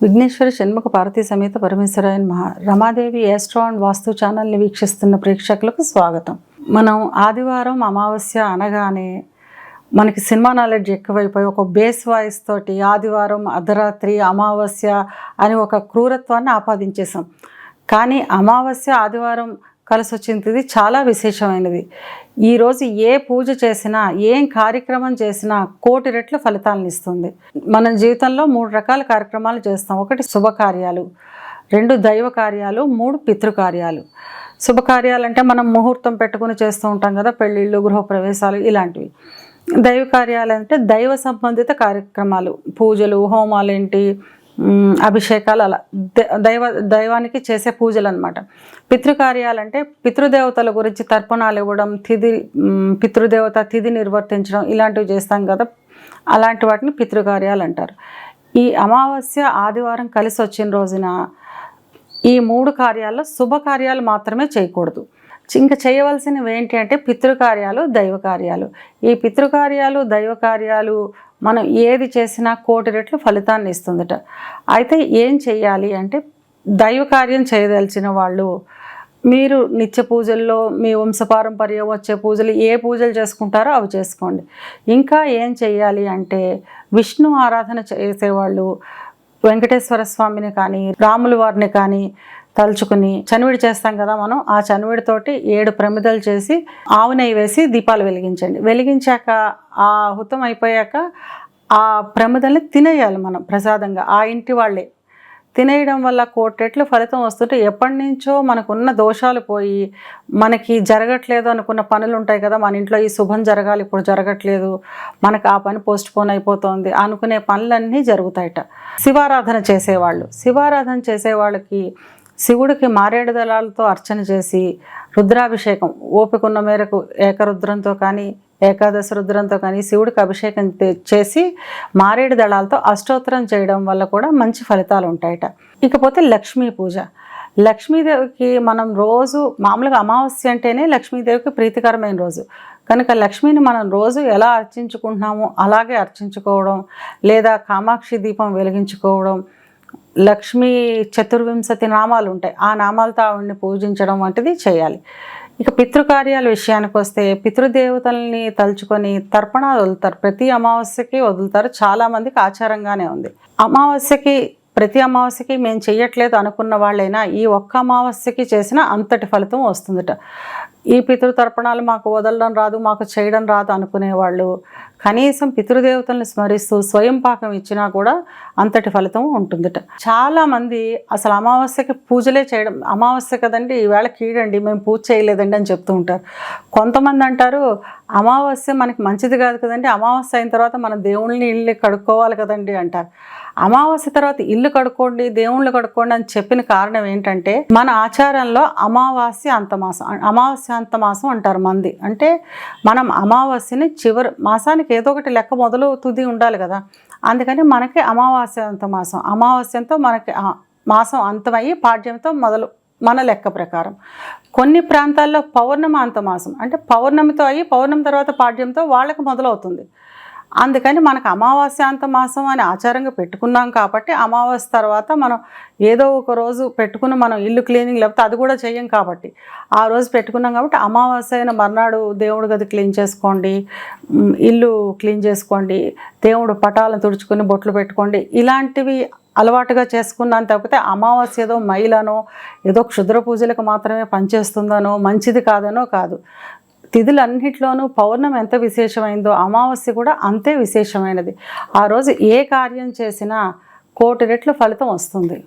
విఘ్నేశ్వర షణ్ముఖ పార్వతీ సమేత పరమేశ్వరాయ నమః. Ramadevi astro and వాస్తు ఛానల్ని వీక్షిస్తున్న ప్రేక్షకులకు స్వాగతం. మనం ఆదివారం అమావాస్య అనగానే మనకి సినిమా నాలెడ్జ్ ఎక్కువైపోయి ఒక బేస్ వాయిస్ తోటి ఆదివారం అర్ధరాత్రి అమావాస్య అని ఒక క్రూరత్వాన్ని ఆపాదించేసాం. కానీ అమావాస్య ఆదివారం కలిసి వచ్చింది చాలా విశేషమైనది. ఈరోజు ఏ పూజ చేసినా ఏం కార్యక్రమం చేసినా కోటి రెట్ల ఫలితాలను ఇస్తుంది. మన జీవితంలో 3 రకాల కార్యక్రమాలు చేస్తాం. 1 శుభకార్యాలు, 2 దైవ కార్యాలు, 3 పితృకార్యాలు. శుభకార్యాలు అంటే మనం ముహూర్తం పెట్టుకుని చేస్తూ ఉంటాం కదా, పెళ్ళిళ్ళు, గృహప్రవేశాలు ఇలాంటివి. దైవ కార్యాలు అంటే దైవ సంబంధిత కార్యక్రమాలు, పూజలు, హోమాలు ఏంటి, అభిషేకాలు, అలా దైవానికి చేసే పూజలు అనమాట. పితృకార్యాలంటే పితృదేవతల గురించి తర్పణాలు ఇవ్వడం, పితృదేవత తిథి నిర్వర్తించడం ఇలాంటివి చేస్తాం కదా, అలాంటి వాటిని పితృకార్యాలు అంటారు. ఈ అమావాస్య ఆదివారం కలిసి వచ్చిన రోజున ఈ 3 కార్యాల్లో శుభకార్యాలు మాత్రమే చేయకూడదు. ఇంకా చేయవలసినవి ఏంటి అంటే పితృకార్యాలు, దైవ కార్యాలు. ఈ పితృకార్యాలు, దైవ కార్యాలు మనం ఏది చేసినా కోటి రెట్లు ఫలితాన్ని ఇస్తుందట. అయితే ఏం చెయ్యాలి అంటే, దైవ కార్యం చేయదలిచిన వాళ్ళు మీరు నిత్య పూజల్లో మీ వంశపారంపర్యం వచ్చే పూజలు ఏ పూజలు చేసుకుంటారో అవి చేసుకోండి. ఇంకా ఏం చెయ్యాలి అంటే, విష్ణు ఆరాధన చేసేవాళ్ళు వెంకటేశ్వర స్వామిని కానీ రాముల వారిని కానీ తలుచుకుని చనివిడి చేస్తాం కదా మనం, ఆ చనివిడితోటి 7 ప్రమిదలు చేసి ఆవు నెయ్యి వేసి దీపాలు వెలిగించండి. వెలిగించాక ఆ హుతం అయిపోయాక ఆ ప్రమిదల్ని తినేయాలి మనం ప్రసాదంగా, ఆ ఇంటి వాళ్ళే. తినేయడం వల్ల కోటి రెట్లు ఫలితం వస్తుంటే, ఎప్పటి నుంచో మనకున్న దోషాలు పోయి మనకి జరగట్లేదు అనుకున్న పనులు ఉంటాయి కదా, మన ఇంట్లో ఈ శుభం జరగాలి ఇప్పుడు జరగట్లేదు, మనకు ఆ పని పోస్ట్పోన్ అయిపోతుంది అనుకునే పనులన్నీ జరుగుతాయట. శివారాధన చేసేవాళ్ళకి శివుడికి మారేడు దళాలతో అర్చన చేసి రుద్రాభిషేకం ఓపిక ఉన్న మేరకు ఏకరుద్రంతో కానీ ఏకాదశి రుద్రంతో కానీ శివుడికి అభిషేకం చేసి మారేడు దళాలతో అష్టోత్తరం చేయడం వల్ల కూడా మంచి ఫలితాలు ఉంటాయట. ఇకపోతే లక్ష్మీ పూజ. లక్ష్మీదేవికి మనం రోజు మామూలుగా అమావాస్య అంటేనే లక్ష్మీదేవికి ప్రీతికరమైన రోజు కనుక లక్ష్మిని మనం రోజు ఎలా అర్చించుకుంటున్నామో అలాగే అర్చించుకోవడం, లేదా కామాక్షి దీపం వెలిగించుకోవడం, లక్ష్మీ చతుర్వింశతి నామాలు ఉంటాయి, ఆ నామాలతో ఆవిడని పూజించడం వంటిది చేయాలి. ఇక పితృకార్యాల విషయానికి వస్తే, పితృదేవతల్ని తలుచుకొని తర్పణాలు వదులుతారు. ప్రతి అమావాస్యకి వదులుతారు, చాలామందికి ఆచారంగానే ఉంది. ప్రతి అమావాస్యకి మేము చెయ్యట్లేదు అనుకున్న వాళ్ళైనా ఈ ఒక్క అమావాస్యకి చేసిన అంతటి ఫలితం వస్తుందట. ఈ పితృతర్పణాలు మాకు వదలడం రాదు, మాకు చేయడం రాదు అనుకునేవాళ్ళు కనీసం పితృదేవతల్ని స్మరిస్తూ స్వయం పాకం ఇచ్చినా కూడా అంతటి ఫలితం ఉంటుందట. చాలామంది అసలు అమావాస్యకి పూజలే చేయడం, అమావాస్య కదండి ఈవేళ కీడండి మేము పూజ చేయలేదండి అని చెప్తూ ఉంటారు. కొంతమంది అంటారు అమావాస్య మనకి మంచిది కాదు కదండి, అమావాస్య అయిన తర్వాత మన దేవుళ్ళని ఇల్లు కడుక్కోవాలి కదండి అంటారు. అమావాస్య తర్వాత ఇల్లు కడుక్కోండి, దేవుళ్ళు కడుక్కోండి అని చెప్పిన కారణం ఏంటంటే, మన ఆచారంలో అమావాస్య అంతమాసం అంటారు మంది. అంటే మనం అమావాస్యని చివరి మాసానికి ఏదో ఒకటి లెక్క మొదలు తుది ఉండాలి కదా, అందుకని మనకి అమావాస్య అమావాస్యంతో మనకి మాసం అంతమయ్యి పాడ్యంతో మొదలు మన లెక్క ప్రకారం. కొన్ని ప్రాంతాల్లో పౌర్ణమి అంతమాసం అంటే పౌర్ణమితో అయ్యి పౌర్ణమి తర్వాత పాడ్యంతో వాళ్ళకి మొదలవుతుంది. అందుకని మనకు అమావాస్యాంత మాసం అని ఆచారంగా పెట్టుకున్నాం కాబట్టి అమావాస్య తర్వాత మనం ఏదో ఒక రోజు పెట్టుకుని మనం ఇల్లు క్లీనింగ్ లేకపోతే అది కూడా చెయ్యం కాబట్టి ఆ రోజు పెట్టుకున్నాం కాబట్టి అమావాస్య అయిన మర్నాడు దేవుడి గది క్లీన్ చేసుకోండి, ఇల్లు క్లీన్ చేసుకోండి, దేవుడు పటాలను తుడుచుకొని బొట్లు పెట్టుకోండి, ఇలాంటివి అలవాటుగా చేసుకున్నాను. తప్పితే అమావాస్య ఏదో మైలనో ఏదో క్షుద్ర పూజలకు మాత్రమే పనిచేస్తుందనో మంచిది కాదనో కాదు. తిథులన్నింటిలోనూ పౌర్ణమి ఎంత విశేషమైందో అమావాస్య కూడా అంతే విశేషమైనది. ఆ రోజు ఏ కార్యం చేసినా కోటి రెట్లు ఫలితం వస్తుంది.